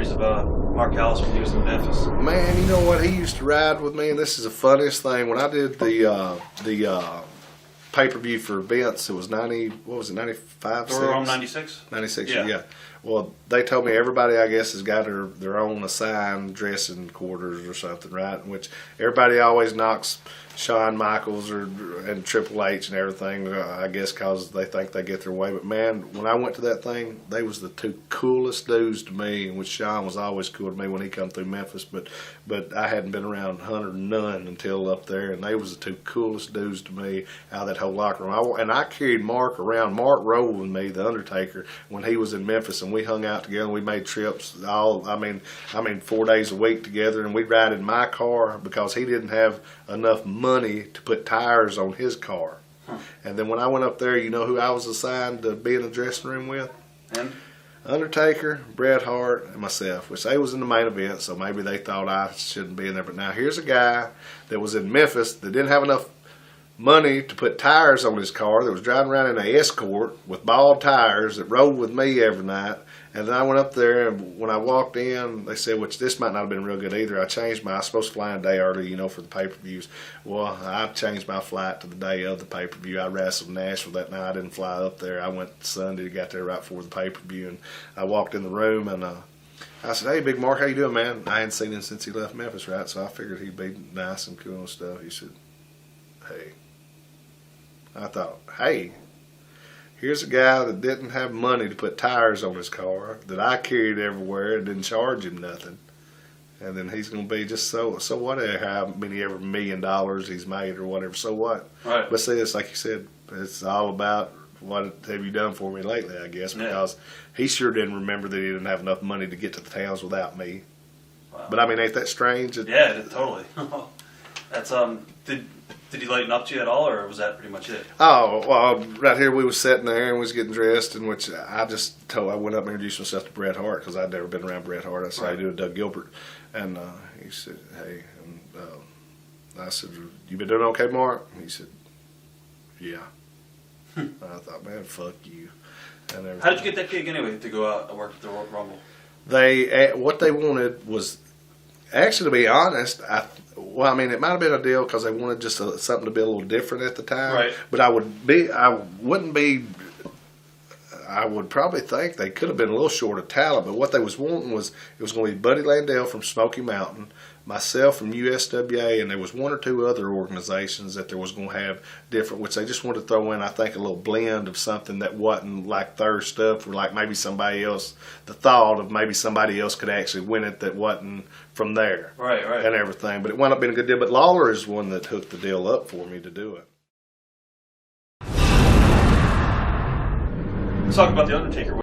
memories of Mark Callis when he was in Memphis? Man, you know what? He used to ride with me, and this is the funniest thing. When I did the pay-per-view for Vince, it was 95? Around 96? 96, Yeah. yeah. Well, they told me everybody, I guess, has got their own assigned dressing quarters or something, right? In which everybody always knocks Shawn Michaels and Triple H and everything, I guess, because they think they get their way. But, man, when I went to that thing, they was the two coolest dudes to me, and which Shawn was always cool to me when he come through Memphis. But I hadn't been around Hunter none until up there, and they was the two coolest dudes to me out of that whole locker room. And I carried Mark around. Mark rode with me, the Undertaker, when he was in Memphis, and we hung out together. And we made trips 4 days a week together, and we'd ride in my car because he didn't have enough money to put tires on his car. And then when I went up there, you know who I was assigned to be in the dressing room with? And? Undertaker, Bret Hart, and myself, which they was in the main event, so maybe they thought I shouldn't be in there. But now here's a guy that was in Memphis that didn't have enough money to put tires on his car, that was driving around in an Escort with bald tires, that rode with me every night. And then I went up there, and when I walked in, they said, which this might not have been real good either, I was supposed to fly a day early, you know, for the pay-per-views. Well, I changed my flight to the day of the pay-per-view. I wrestled in Nashville that night. I didn't fly up there. I went Sunday, got there right before the pay-per-view, and I walked in the room, and I said, "Hey, Big Mark, how you doing, man?" I hadn't seen him since he left Memphis, right? So I figured he'd be nice and cool and stuff. He said, "Hey." I thought, hey, here's a guy that didn't have money to put tires on his car, that I carried everywhere and didn't charge him nothing. And then he's going to be just so whatever, how many ever $1 million he's made or whatever, so what? Right. But see, it's like you said, it's all about what have you done for me lately, I guess, because he sure didn't remember that he didn't have enough money to get to the towns without me. Wow. But I mean, ain't that strange? Yeah, totally. That's Did he lighten up to you at all, or was that pretty much it? Oh, well, right here we was sitting there and we was getting dressed, in which I went up and introduced myself to Bret Hart because I'd never been around Bret Hart. I said, "How you doing, Doug Gilbert?" And he said, "Hey," and I said, "You been doing okay, Mark?" And he said, "Yeah." I thought, man, fuck you. And how did you get that gig anyway to go out and work at the Royal Rumble? What they wanted was, actually, to be honest, it might have been a deal because they wanted just something to be a little different at the time. Right. But I would probably think they could have been a little short of talent. But what they was wanting was, it was going to be Buddy Landell from Smoky Mountain, myself from USWA, and there was one or two other organizations that there was going to have different, which they just wanted to throw in, I think, a little blend of something that wasn't like their stuff, or like maybe somebody else, the thought of maybe somebody else could actually win it that wasn't from there. Right. And everything. But it wound up being a good deal. But Lawler is one that hooked the deal up for me to do it. Let's talk about The Undertaker.